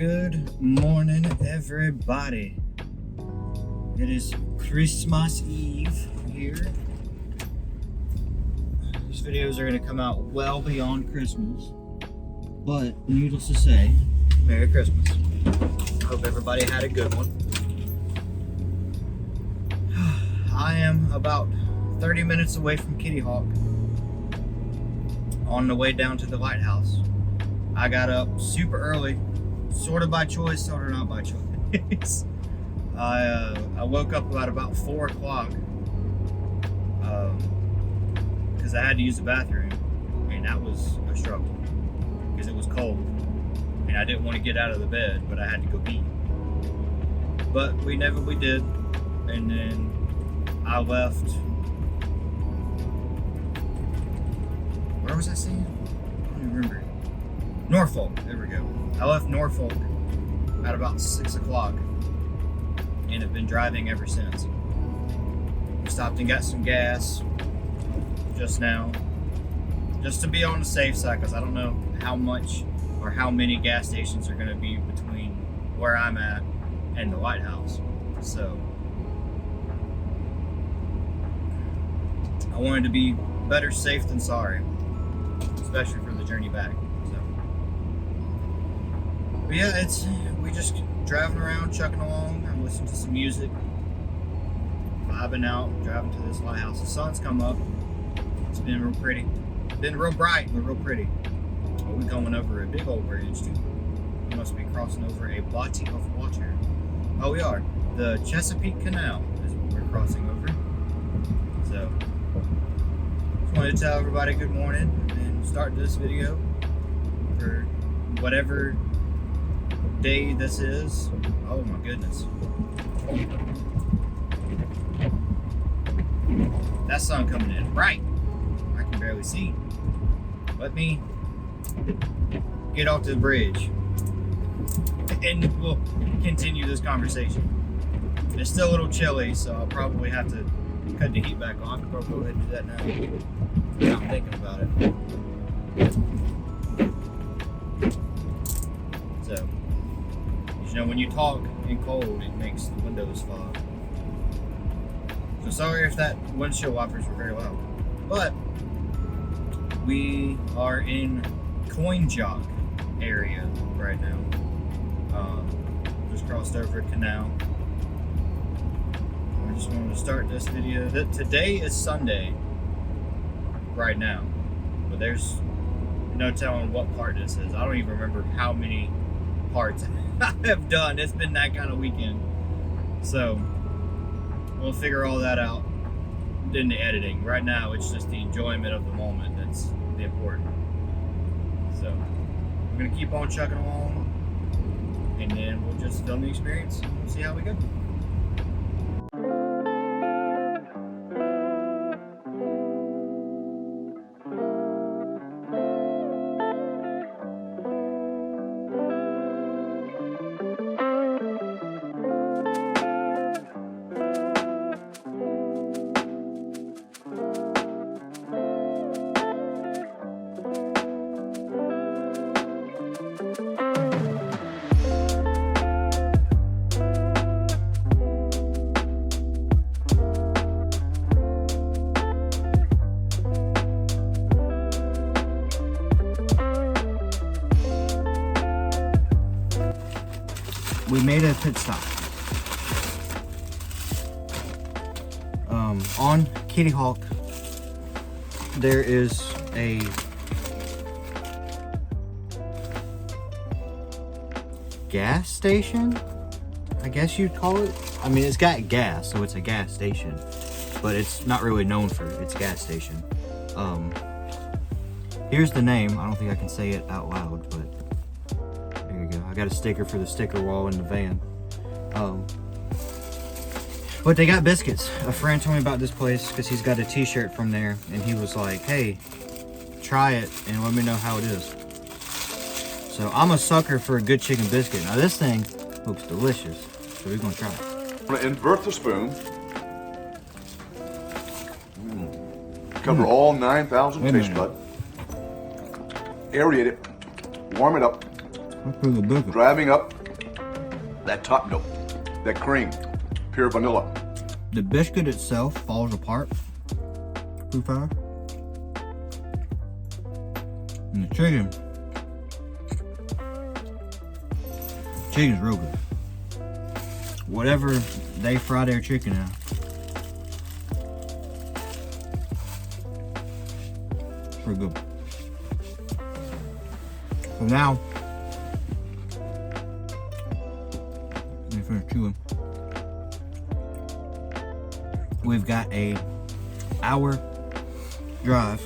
Good morning, everybody. It is Christmas Eve here. These videos are going to come out well beyond Christmas, but needless to say, Merry Christmas. Hope everybody had a good one. I am about 30 minutes away from Kitty Hawk, on the way down to the lighthouse. I got up super early, sort of by choice, sort of not by choice. I woke up about 4 o'clock because I had to use the bathroom, and that was a struggle because it was cold and I didn't want to get out of the bed, but I had to go pee. But we did, and then I left. Where was I staying? I don't even remember. Norfolk, there we go. I left Norfolk at about 6 o'clock and have been driving ever since. We stopped and got some gas just now, just to be on the safe side, because I don't know how much or how many gas stations are going to be between where I'm at and the lighthouse. So I wanted to be better safe than sorry, especially for the journey back. But yeah, we just driving around, chucking along. I'm listening to some music, vibing out, driving to this lighthouse. The sun's come up. It's been real pretty. Been real bright, but real pretty. Oh, we're going over a big old bridge too. We must be crossing over a body of water. Oh, we are. The Chesapeake Canal is what we're crossing over. So, just wanted to tell everybody good morning and start this video for whatever day this is. Oh my goodness. That sun coming in bright. I can barely see. Let me get off the bridge and we'll continue this conversation. It's still a little chilly, so I'll probably have to cut the heat back on. I could probably go ahead and do that now. I'm thinking about it. So, you know, when you talk in cold, it makes the windows fog. So sorry if that windshield wipers were very loud. But we are in Coin Jock area right now. Just crossed over a canal. I just wanted to start this video. Today is Sunday right now, but there's no telling what part this is. I don't even remember how many parts I have done. It's been that kind of weekend, so we'll figure all that out in the editing. Right now it's just the enjoyment of the moment that's the important. So I'm gonna keep on chugging along, and then we'll just film the experience and we'll see how we go. We made a pit stop on Kitty Hawk. There is a gas station, I guess you'd call it. I mean, it's got gas, so it's a gas station, but it's not really known for its gas station. Here's the name. I don't think I can say it out loud, but there you go. I got a sticker for the sticker wall in the van. But they got biscuits. A friend told me about this place because he's got a t-shirt from there, and he was like, hey, try it and let me know how it is. So I'm a sucker for a good chicken biscuit. Now this thing looks delicious, so we're gonna try it. I'm gonna invert the spoon. Cover all 9,000 taste bud. Aerate it, warm it up, That's pretty good biscuit. Driving up that top note, that cream, pure vanilla. The biscuit itself falls apart too fast. And the chicken's real good. Whatever they fry their chicken at, it's pretty good. So now, let me finish chewing. We've got a hour drive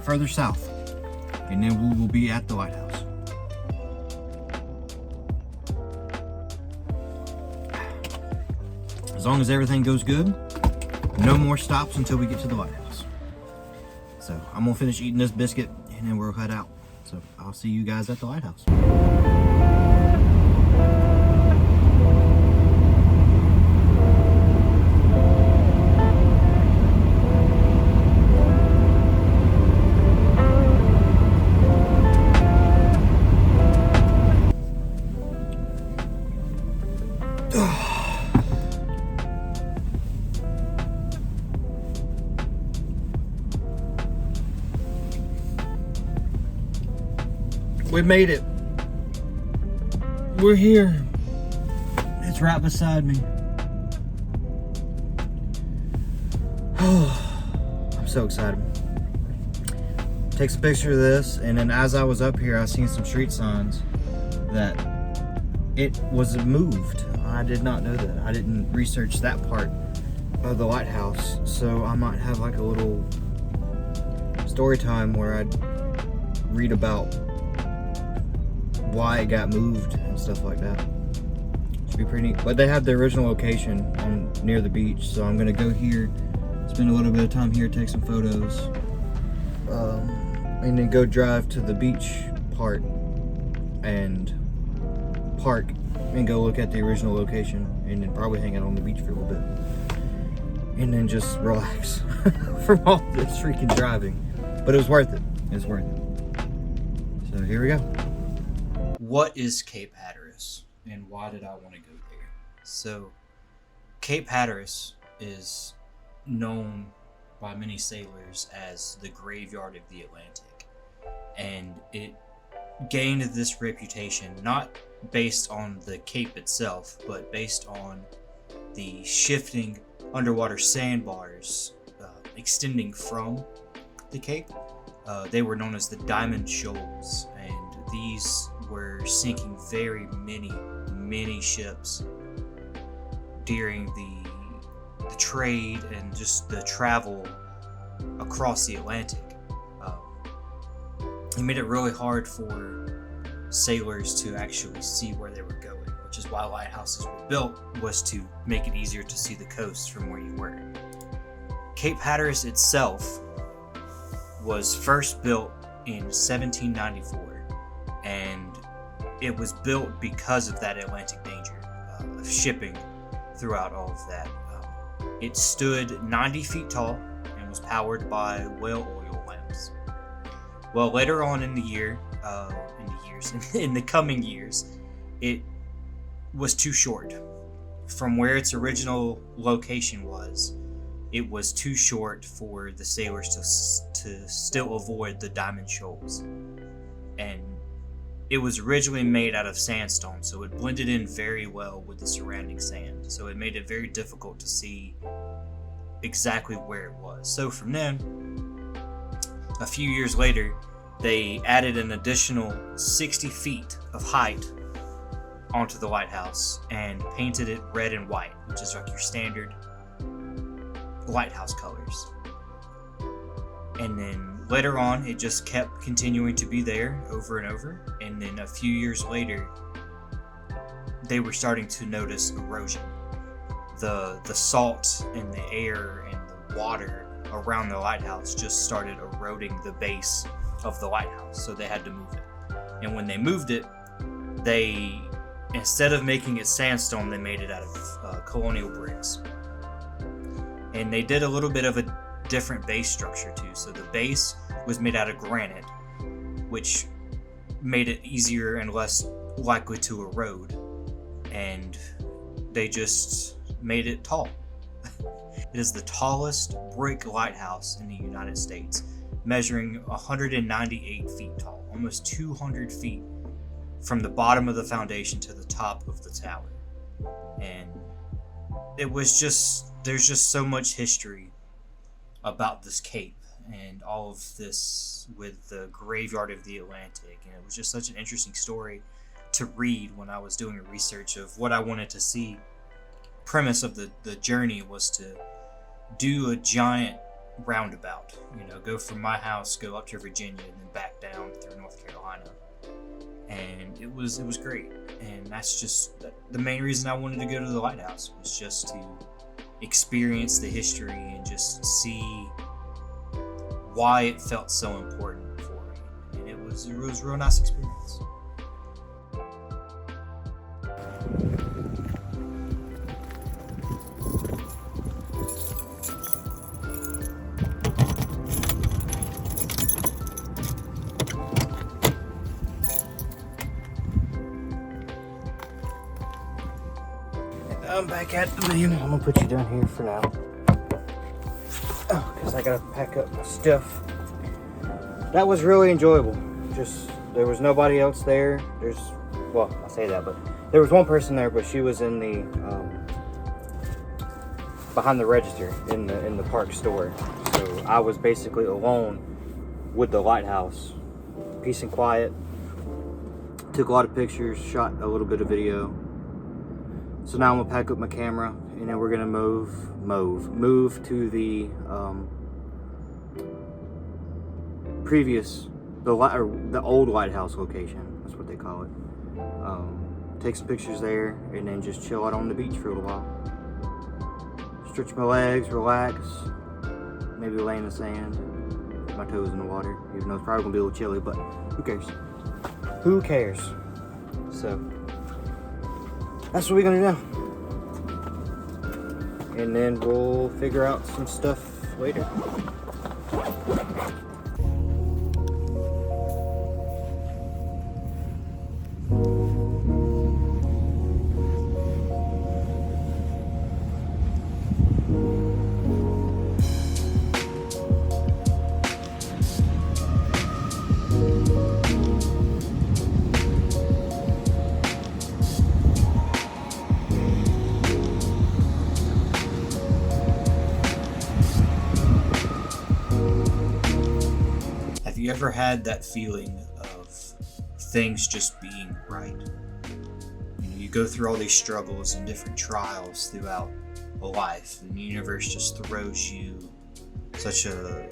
further south, and then we will be at the lighthouse. As long as everything goes good, no more stops until we get to the lighthouse. So I'm gonna finish eating this biscuit and then we'll head out. So I'll see you guys at the lighthouse. We made it. We're here. It's right beside me. I'm so excited. Takes a picture of this, and then as I was up here, I seen some street signs that it was moved. I did not know that. I didn't research that part of the lighthouse, so I might have like a little story time where I'd read about why it got moved and stuff like that. Should be pretty neat. But they have the original location on near the beach, so I'm gonna go here, spend a little bit of time here, take some photos, and then go drive to the beach part and park and go look at the original location, and then probably hang out on the beach for a little bit, and then just relax from all this freaking driving. But it was worth it. It's worth it. So here we go. What is Cape Hatteras, and why did I want to go there? So, Cape Hatteras is known by many sailors as the graveyard of the Atlantic, and it gained this reputation not based on the Cape itself, but based on the shifting underwater sandbars extending from the Cape. They were known as the Diamond Shoals, and these were sinking very many ships during the trade and just the travel across the Atlantic. It made it really hard for sailors to actually see where they were going, which is why lighthouses were built, was to make it easier to see the coast from where you were. Cape Hatteras itself was first built in 1794, and it was built because of that Atlantic danger of shipping throughout all of that. It stood 90 feet tall and was powered by whale oil lamps. Well, later on in the coming years, it was too short. From where its original location was, it was too short for the sailors to still avoid the Diamond Shoals. And it was originally made out of sandstone, so it blended in very well with the surrounding sand. So it made it very difficult to see exactly where it was. So from then, a few years later, they added an additional 60 feet of height onto the lighthouse and painted it red and white, which is like your standard lighthouse colors. And then later on, it just kept continuing to be there over and over. And then a few years later, they were starting to notice erosion. The salt in the air and the water around the lighthouse just started eroding the base of the lighthouse, so they had to move it. And when they moved it, they, instead of making it sandstone, they made it out of colonial bricks. And they did a little bit of a different base structure too. So the base was made out of granite, which made it easier and less likely to erode, and they just made it tall. It is the tallest brick lighthouse in the United States, measuring 198 feet tall, almost 200 feet from the bottom of the foundation to the top of the tower. And it was just, there's just so much history about this cape and all of this with the graveyard of the Atlantic, and it was just such an interesting story to read when I was doing a research of what I wanted to see. Premise of the journey was to do a giant roundabout, go from my house, go up to Virginia, and then back down through North Carolina. And it was great. And that's just the main reason I wanted to go to the lighthouse, was just to experience the history and just see why it felt so important for me. And it was a real nice experience. I'm back at the van. I'm gonna put you down here for now, because I gotta pack up my stuff. That was really enjoyable. Just, there was nobody else there. Well, I say that, but there was one person there, but she was in the behind the register in the park store. So I was basically alone with the lighthouse. Peace and quiet. Took a lot of pictures, shot a little bit of video. So now I'm gonna pack up my camera, and then we're gonna move to the the old lighthouse location. That's what they call it. Take some pictures there, and then just chill out on the beach for a little while. Stretch my legs, relax, maybe lay in the sand, put my toes in the water, even though it's probably gonna be a little chilly, but who cares? Who cares? So that's what we're gonna do. And then we'll figure out some stuff later. Have you ever had that feeling of things just being right? You go through all these struggles and different trials throughout a life, and the universe just throws you such a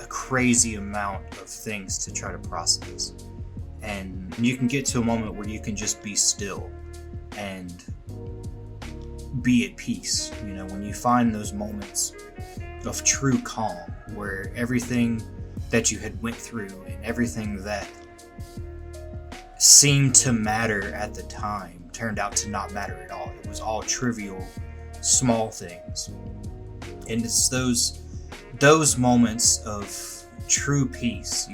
crazy amount of things to try to process. And you can get to a moment where you can just be still and be at peace. When you find those moments of true calm, where everything that you had went through and everything that seemed to matter at the time turned out to not matter at all. It was all trivial, small things. And it's those moments of true peace,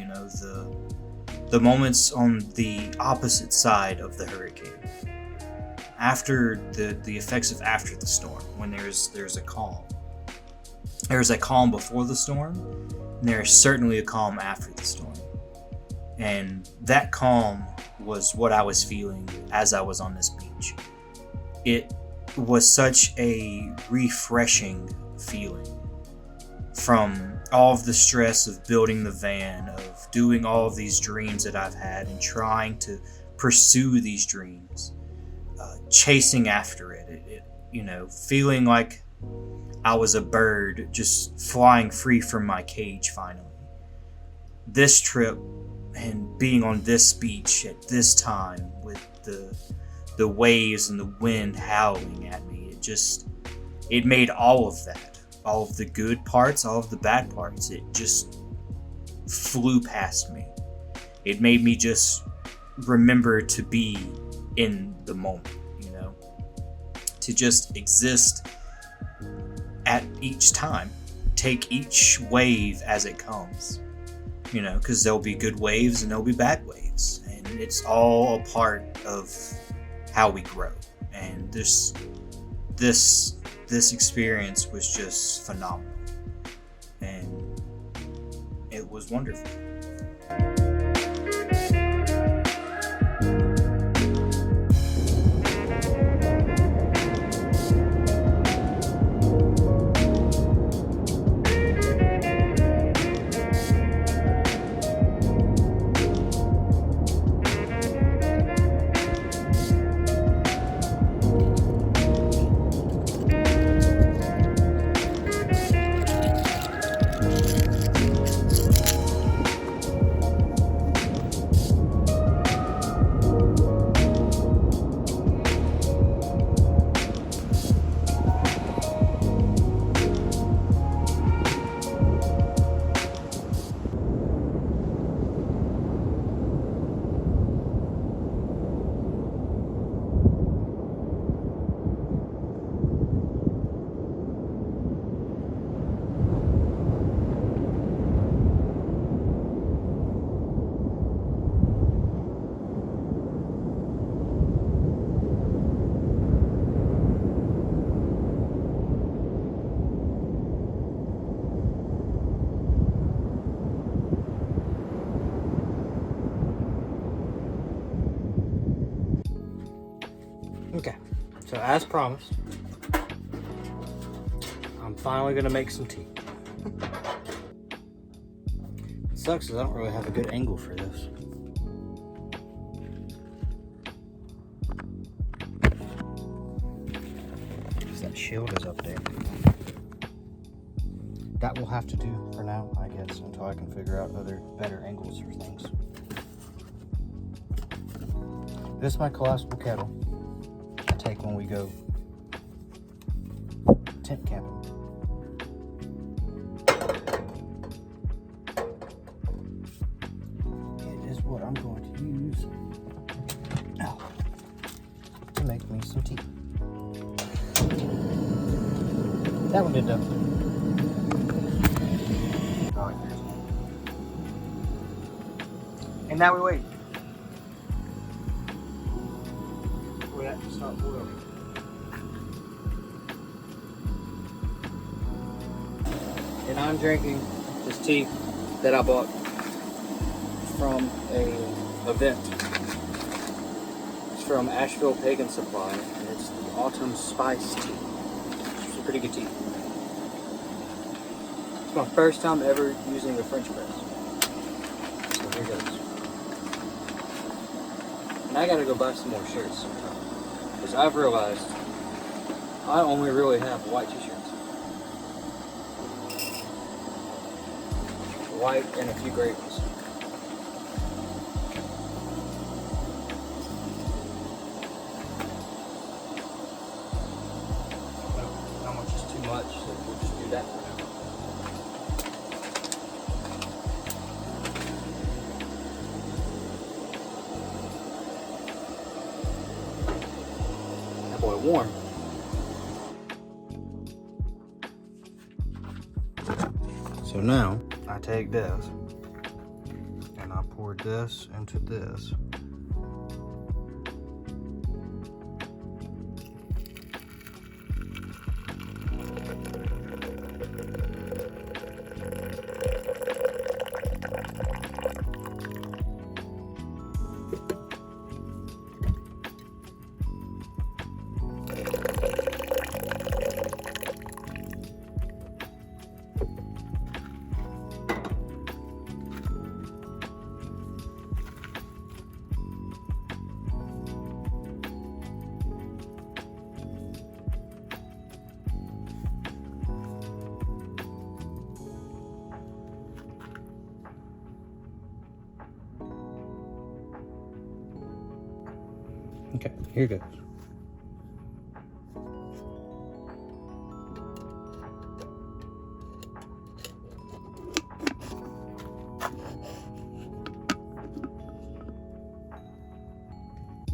the moments on the opposite side of the hurricane. After the effects of after the storm, when there's a calm. There's a calm before the storm, and there is certainly a calm after the storm. And that calm was what I was feeling as I was on this beach. It was such a refreshing feeling from all of the stress of building the van, of doing all of these dreams that I've had and trying to pursue these dreams, chasing after it, feeling like I was a bird just flying free from my cage finally. This trip and being on this beach at this time with the waves and the wind howling at me, it made all of that, all of the good parts, all of the bad parts, it just flew past me. It made me just remember to be in the moment, to just exist at each time, take each wave as it comes, because there'll be good waves and there'll be bad waves, and it's all a part of how we grow. And this experience was just phenomenal, and it was wonderful. Okay, so as promised, I'm finally gonna make some tea. It sucks because I don't really have a good angle for this. Because that shield is up there. That will have to do for now, I guess, until I can figure out other better angles for things. This is my collapsible kettle I take when we go tent camping. It is what I'm going to use to make me some tea. That one did though. And now we wait for that to start boiling. And I'm drinking this tea that I bought from an event. It's from Asheville Pagan Supply, and it's the Autumn Spice Tea. It's a pretty good tea. It's my first time ever using a French press. So here goes. And I gotta go buy some more shirts sometime, because I've realized I only really have white t-shirts. White and a few gray ones. How much is too much, so we'll just do that for now. That boy warm. So now I take this and I pour this into this. Okay, here goes.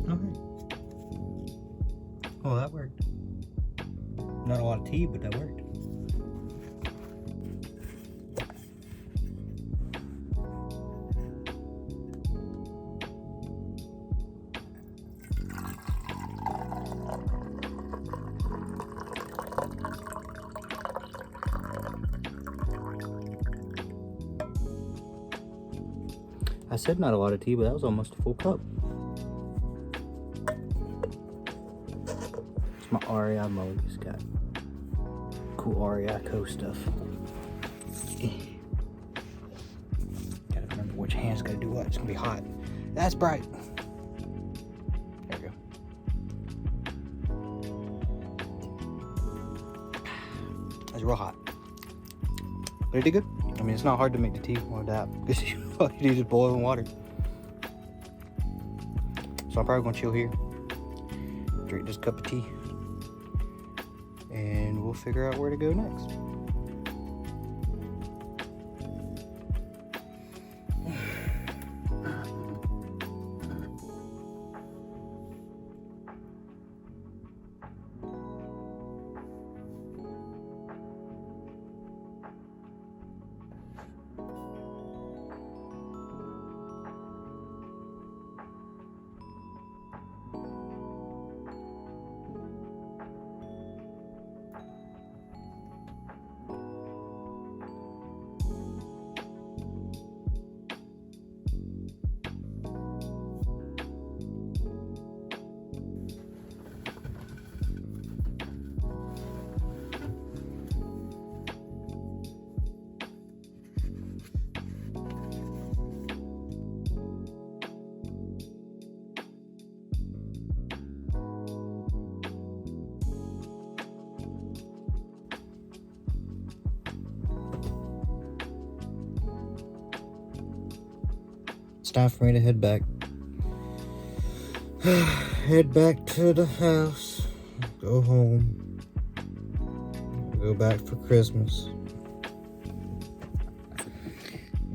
Okay. Oh, that worked. Not a lot of tea, but that worked. I said not a lot of tea, but that was almost a full cup. It's my REI mug. It's got cool REI Co stuff. Gotta remember which hand's gotta do what. It's gonna be hot. That's bright. There we go. That's real hot. But it did good. I mean, it's not hard to make the tea or that. Because all you do is just boiling water. So I'm probably gonna chill here, drink this cup of tea, and we'll figure out where to go next. It's time for me to head back. Head back to the house. Go home. Go back for Christmas.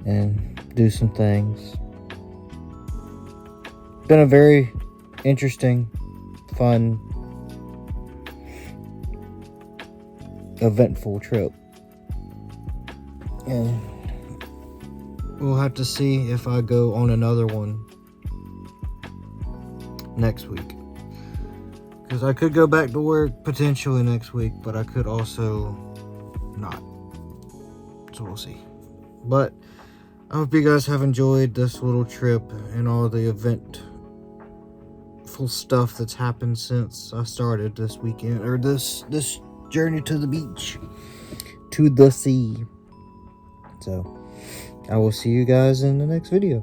And do some things. Been a very interesting, fun, eventful trip. And we'll have to see if I go on another one next week. Because I could go back to work potentially next week, but I could also not. So we'll see. But I hope you guys have enjoyed this little trip and all the eventful stuff that's happened since I started this weekend, or this journey to the beach, to the sea. So I will see you guys in the next video.